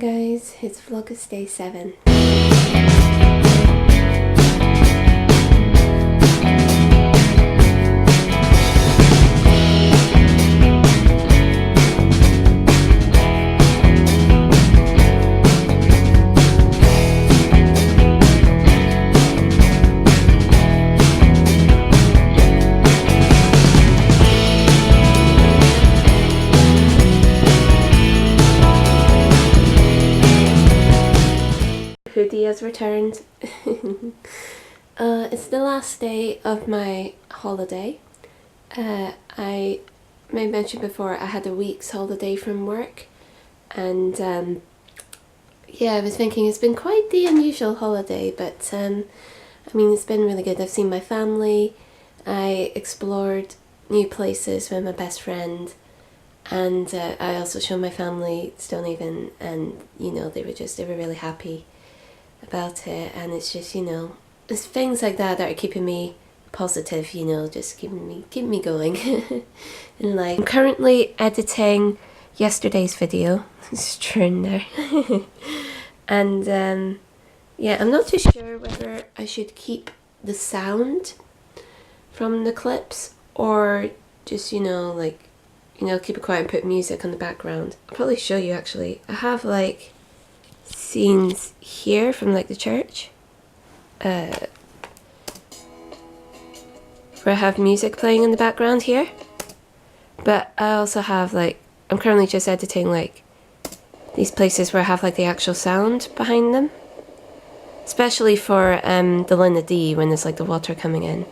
guys, it's Vlogust day 7. Hoodie has returned. It's the last day of my holiday. I may mention before I had a week's holiday from work, and yeah, I was thinking it's been quite the unusual holiday, but I mean, it's been really good. I've seen my family, I explored new places with my best friend, and I also showed my family Stonehaven, and you know, they were really happy about it. And it's just, you know, it's things like that that are keeping me positive, you know, just keeping me going in life. I'm currently editing yesterday's video. It's turned there. And yeah, I'm not too sure whether I should keep the sound from the clips or just, you know, like, you know, keep it quiet and put music on the background. I'll probably show you actually. I have like scenes here from like the church where I have music playing in the background here, but I also have like, I'm currently just editing like these places where I have like the actual sound behind them, especially for the Linda D when there's like the water coming in.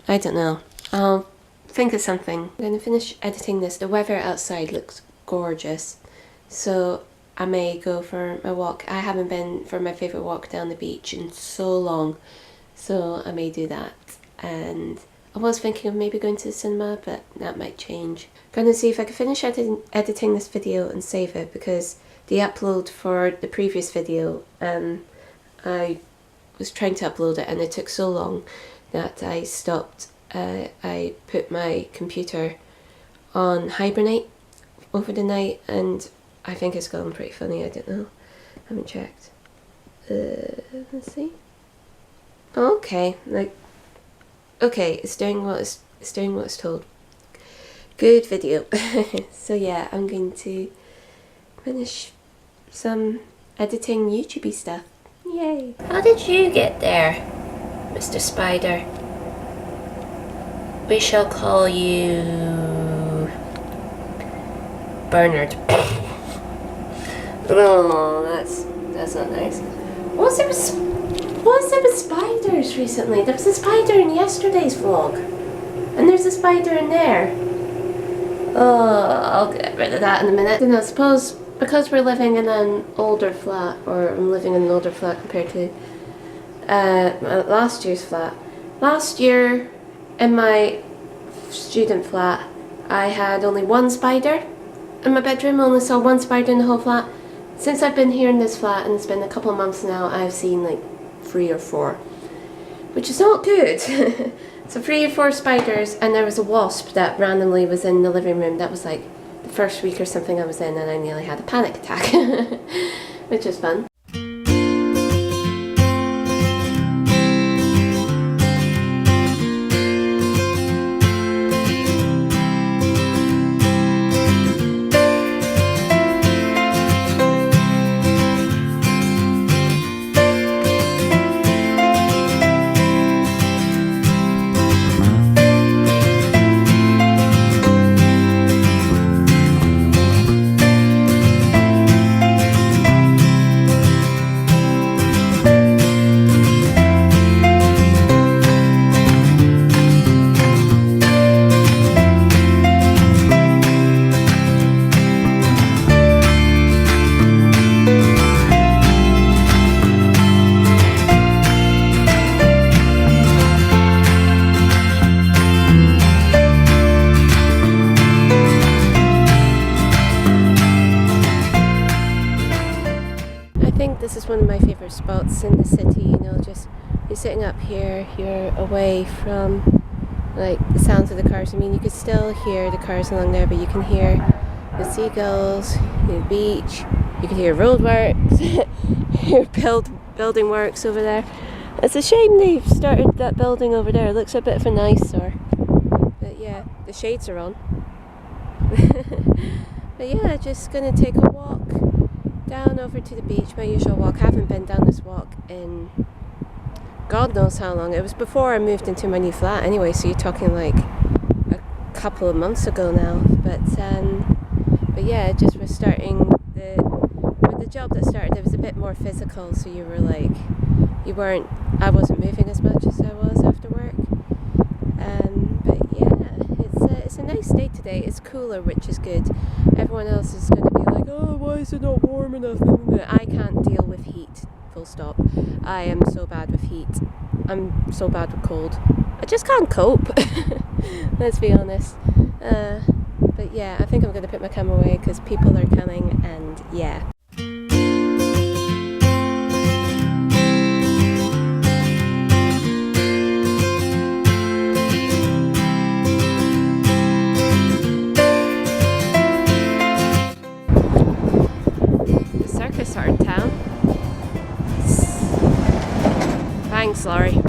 I don't know, I'll think of something. I'm going to finish editing this. The weather outside looks gorgeous, so I may go for my walk. I haven't been for my favourite walk down the beach in so long, so I may do that. And I was thinking of maybe going to the cinema, but that might change. I'm going to see if I can finish editing this video and save it, because the upload for the previous video, I was trying to upload it and it took so long that I stopped. I put my computer on hibernate over the night, and I think it's gone pretty funny. I don't know. I haven't checked. Let's see. Okay, like, okay, it's doing what it's told. Good video. So yeah, I'm going to finish some editing YouTubey stuff. Yay! How did you get there, Mr. Spider? We shall call you Bernard. Oh, that's not nice. What's it with spiders recently? There was a spider in yesterday's vlog, and there's a spider in there. Oh, I'll get rid of that in a minute. And I suppose because we're living in an older flat, or I'm living in an older flat compared to last year's flat. Last year, in my student flat, I had only one spider in my bedroom. I only saw one spider in the whole flat. Since I've been here in this flat, and it's been a couple of months now, I've seen like 3 or 4, which is not good. So 3 or 4 spiders, and there was a wasp that randomly was in the living room. That was like the first week or something I was in, and I nearly had a panic attack, which was fun. This is one of my favourite spots in the city, you know, just you're sitting up here, you're away from like the sounds of the cars. I mean, you could still hear the cars along there, but you can hear the seagulls, the beach. You can hear roadworks, hear building works over there. It's a shame they've started that building over there. It looks a bit of an eyesore. But yeah, the shades are on. But yeah, just gonna take a walk down over to the beach, my usual walk. I haven't been down this walk in God knows how long. It was before I moved into my new flat anyway, so you're talking like a couple of months ago now. But yeah, just was starting with the job that started, it was a bit more physical, so you were like, I wasn't moving as much as I was after work. But yeah, it's a nice day today. It's cooler, which is good. Everyone else is going to be like, oh, why is it not warm enough? I can't deal with heat, full stop. I am so bad with heat. I'm so bad with cold. I just can't cope. Let's be honest. But yeah, I think I'm going to put my camera away because people are coming, and yeah. The circus are in town. Thanks, Laurie.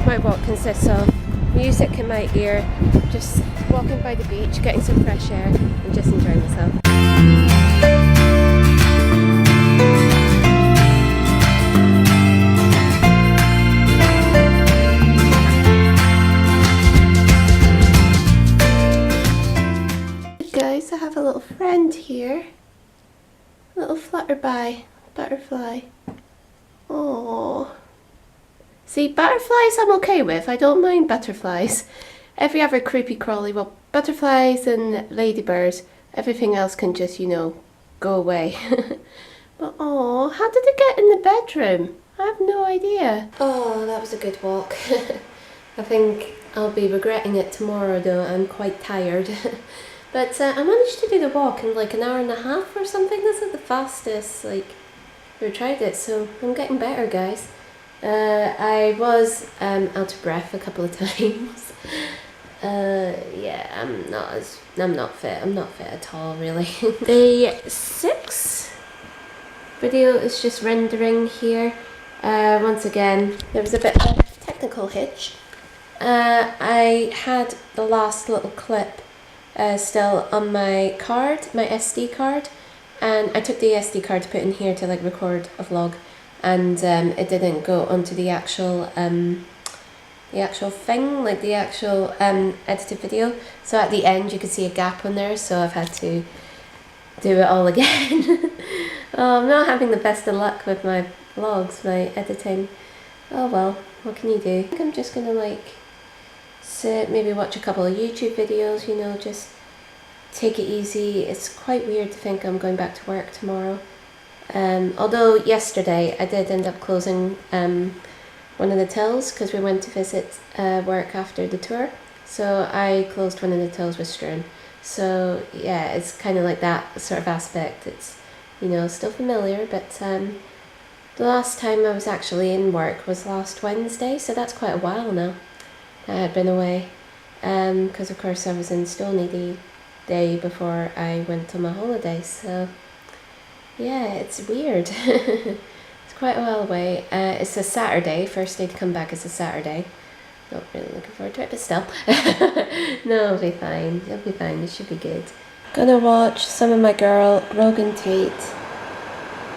My walk consists of music in my ear, just walking by the beach, getting some fresh air and just enjoying myself. Guys, I have a little friend here, a little butterfly. Oh. See, butterflies I'm okay with. I don't mind butterflies. Every other creepy crawly, well, butterflies and ladybirds, everything else can just, go away. But oh, how did it get in the bedroom? I have no idea. Oh, that was a good walk. I think I'll be regretting it tomorrow though. I'm quite tired. But I managed to do the walk in like an hour and a half or something. That's like the fastest ever tried it, so I'm getting better, guys. I was out of breath a couple of times. Yeah, I'm not fit. I'm not fit at all, really. Day 6 video is just rendering here. Once again, there was a bit of a technical hitch. I had the last little clip still on my card, my SD card, and I took the SD card to put in here to record a vlog. And it didn't go onto the actual thing, the actual edited video. So at the end you can see a gap on there, so I've had to do it all again. Oh, I'm not having the best of luck with my vlogs, my editing. Oh well, what can you do? I think I'm just gonna sit, maybe watch a couple of YouTube videos, just take it easy. It's quite weird to think I'm going back to work tomorrow. Although yesterday I did end up closing one of the tills because we went to visit work after the tour, so I closed one of the tills with Struan. So yeah, it's kind of like that sort of aspect. It's still familiar, but the last time I was actually in work was last Wednesday, so that's quite a while now. I had been away because of course I was in Stoney the day before I went on my holiday, so yeah, it's weird. It's quite a while away. It's a Saturday. First day to come back is a Saturday. Not really looking forward to it, but still. No, it'll be fine. It'll be fine. It should be good. Gonna watch some of my girl, Rogan Tate.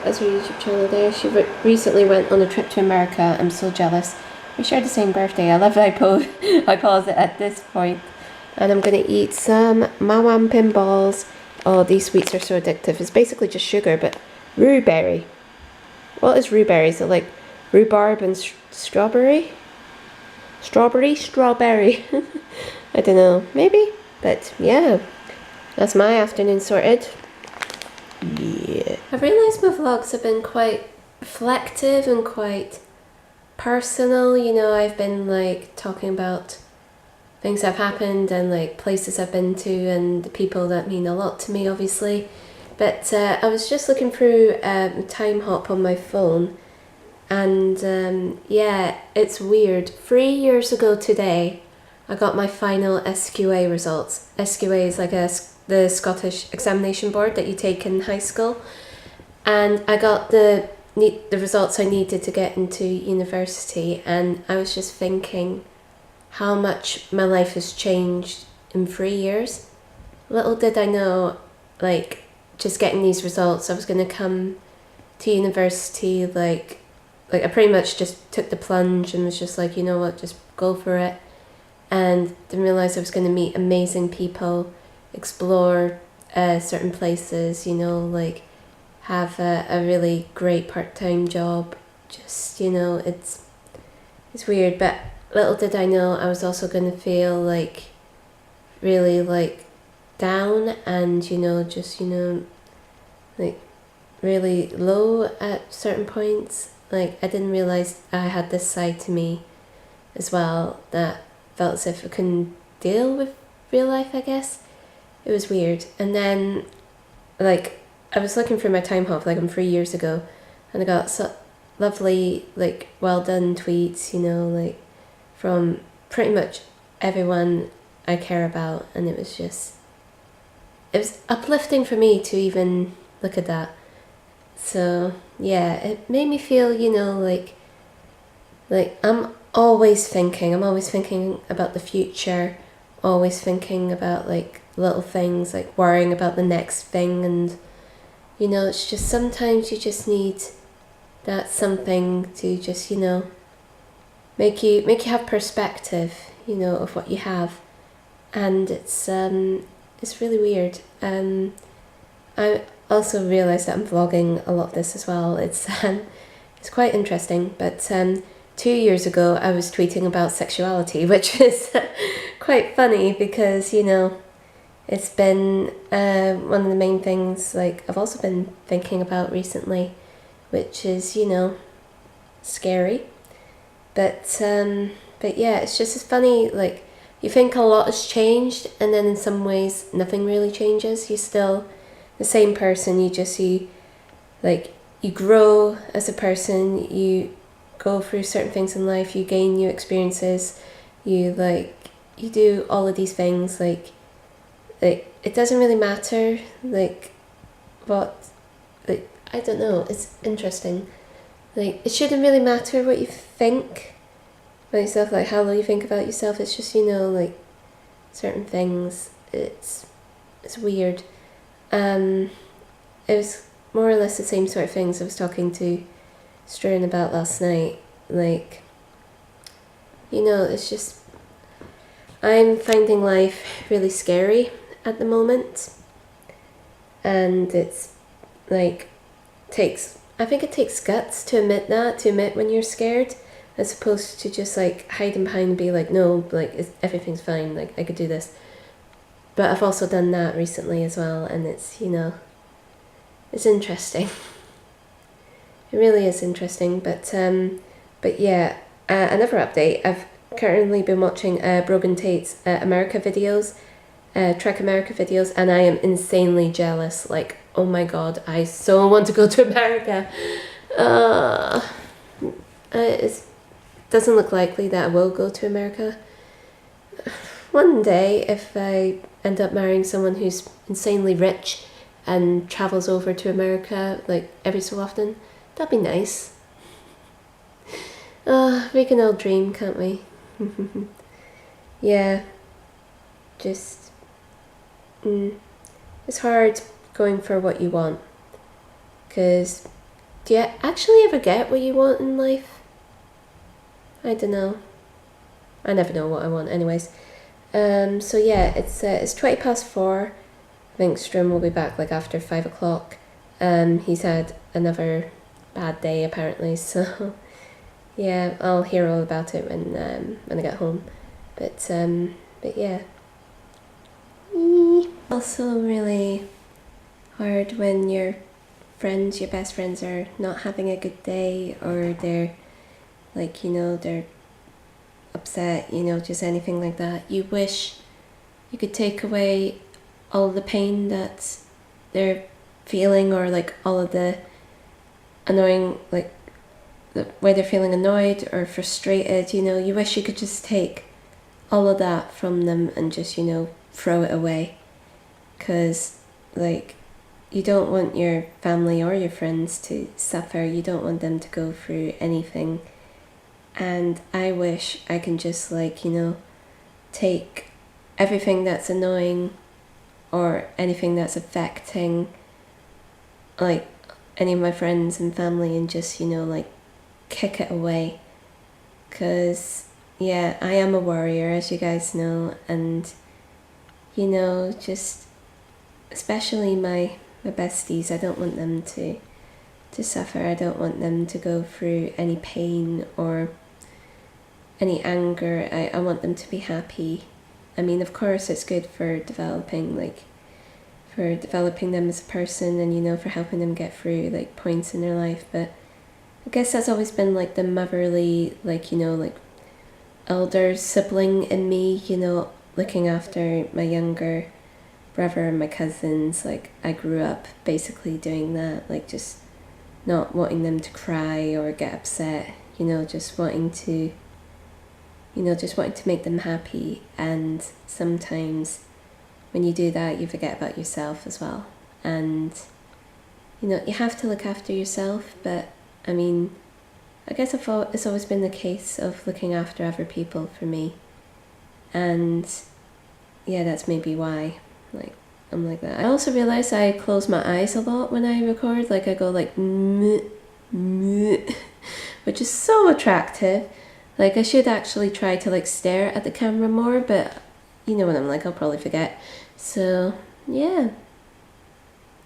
That's her YouTube channel there. She recently went on a trip to America. I'm so jealous. We shared the same birthday. I love that I pause it at this point. And I'm gonna eat some Mawam pinballs. Oh, these sweets are so addictive. It's basically just sugar, but rhueberry. What is rhueberry? Is it like rhubarb and strawberry? Strawberry. I don't know. Maybe. But yeah, that's my afternoon sorted. Yeah. I've realised my vlogs have been quite reflective and quite personal, you know, I've been like talking about things that have happened and like places I've been to and the people that mean a lot to me, obviously. But I was just looking through Time Hop on my phone, and yeah, it's weird. 3 years ago today, I got my final SQA results. SQA is like the Scottish examination board that you take in high school, and I got the results I needed to get into university, and I was just thinking how much my life has changed in 3 years. Little did I know, like, just getting these results, I was going to come to university, like I pretty much just took the plunge and was just like, you know what, just go for it. And didn't realise I was going to meet amazing people, explore certain places, you know, like have a really great part-time job. Just, you know, it's weird, but little did I know I was also going to feel like really like down and, you know, just, you know, like really low at certain points. Like I didn't realise I had this side to me as well that felt as if I couldn't deal with real life, I guess. It was weird. And then like I was looking through my Time Hop like 3 years ago, and I got so lovely like well done tweets, you know, like from pretty much everyone I care about, and it was uplifting for me to even look at that. So yeah, it made me feel, you know, like I'm always thinking about the future, always thinking about like little things, like worrying about the next thing. And you know, it's just sometimes you just need that something to just, you know, make you have perspective, you know, of what you have. And it's really weird. I also realised that I'm vlogging a lot of this as well. It's quite interesting. But 2 years ago I was tweeting about sexuality, which is quite funny because, you know, it's been one of the main things like I've also been thinking about recently, which is, you know, scary. But yeah, it's just as funny, like you think a lot has changed and then in some ways nothing really changes. You're still the same person, you grow as a person, you go through certain things in life, you gain new experiences, you do all of these things, like it doesn't really matter like what, like I don't know, it's interesting. Like it shouldn't really matter what you think about yourself, like how low you think about yourself. It's just, you know, like certain things, it's weird. It was more or less the same sort of things I was talking to Stern about last night. Like, you know, it's just I'm finding life really scary at the moment, and it's like I think it takes guts to admit when you're scared, as opposed to just like hiding behind and be like, no, like everything's fine, like I could do this. But I've also done that recently as well, and it's, you know, it's interesting. It really is interesting. But yeah, another update. I've currently been watching Brogan Tate's America videos, Trek America videos, and I am insanely jealous. Like, oh my god, I so want to go to America. It doesn't look likely that I will go to America. One day, if I end up marrying someone who's insanely rich and travels over to America like every so often, that'd be nice. We can all dream, can't we? Yeah, just it's hard going for what you want, because do you actually ever get what you want in life? I don't know. I never know what I want anyways. So yeah, it's 4:20. I think Strum will be back like after 5 o'clock. He's had another bad day apparently, so yeah, I'll hear all about it when I get home. But yeah. Also really hard when your best friends are not having a good day, or they're like, you know, they're upset, you know, just anything like that. You wish you could take away all the pain that they're feeling, or like all of the annoying, like the way they're feeling annoyed or frustrated, you know. You wish you could just take all of that from them and just, you know, throw it away. Because, like, you don't want your family or your friends to suffer. You don't want them to go through anything. And I wish I can just, like, you know, take everything that's annoying or anything that's affecting, like, any of my friends and family, and just, you know, like, kick it away. Because, yeah, I am a warrior, as you guys know, and, you know, just especially my besties, I don't want them to suffer. I don't want them to go through any pain or any anger. I want them to be happy. I mean, of course, it's good for developing, like, for developing them as a person, and, you know, for helping them get through, like, points in their life. But I guess that's always been, like, the motherly, like, you know, like, elder sibling in me, you know, looking after my younger brother and my cousins. Like, I grew up basically doing that, like, just not wanting them to cry or get upset, you know, just wanting to, you know, just wanting to make them happy. And sometimes when you do that, you forget about yourself as well. And, you know, you have to look after yourself, but I mean, I guess I thought it's always been the case of looking after other people for me. And yeah, that's maybe why, like, I'm like that. I also realize I close my eyes a lot when I record. Like, I go like meh, meh, which is so attractive. Like, I should actually try to, like, stare at the camera more, but you know what I'm like, I'll probably forget. So yeah,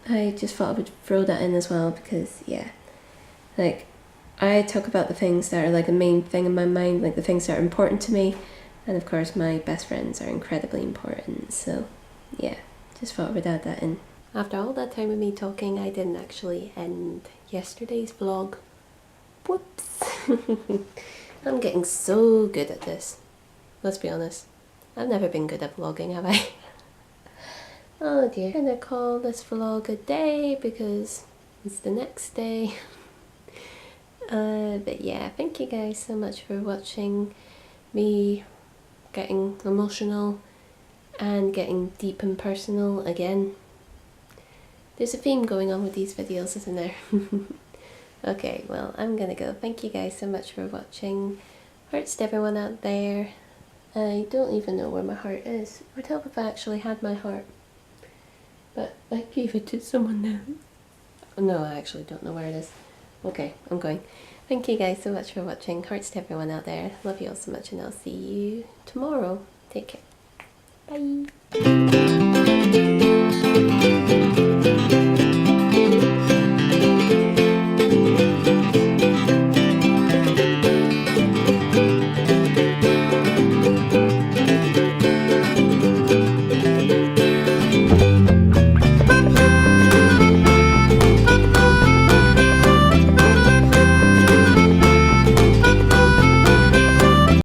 I just thought I would throw that in as well, because yeah, like, I talk about the things that are, like, a main thing in my mind, like the things that are important to me, and of course my best friends are incredibly important. So yeah, just thought I would add that in. After all that time of me talking, I didn't actually end yesterday's vlog. Whoops. I'm getting so good at this. Let's be honest. I've never been good at vlogging, have I? Oh dear. I'm gonna call this vlog a day because it's the next day. But yeah, thank you guys so much for watching me getting emotional and getting deep and personal again. There's a theme going on with these videos, isn't there? Okay, well, I'm gonna go. Thank you guys so much for watching. Hearts to everyone out there. I don't even know where my heart is. It would help if I actually had my heart. But I gave it to someone now. No, I actually don't know where it is. Okay, I'm going. Thank you guys so much for watching. Hearts to everyone out there. Love you all so much, and I'll see you tomorrow. Take care. Bye.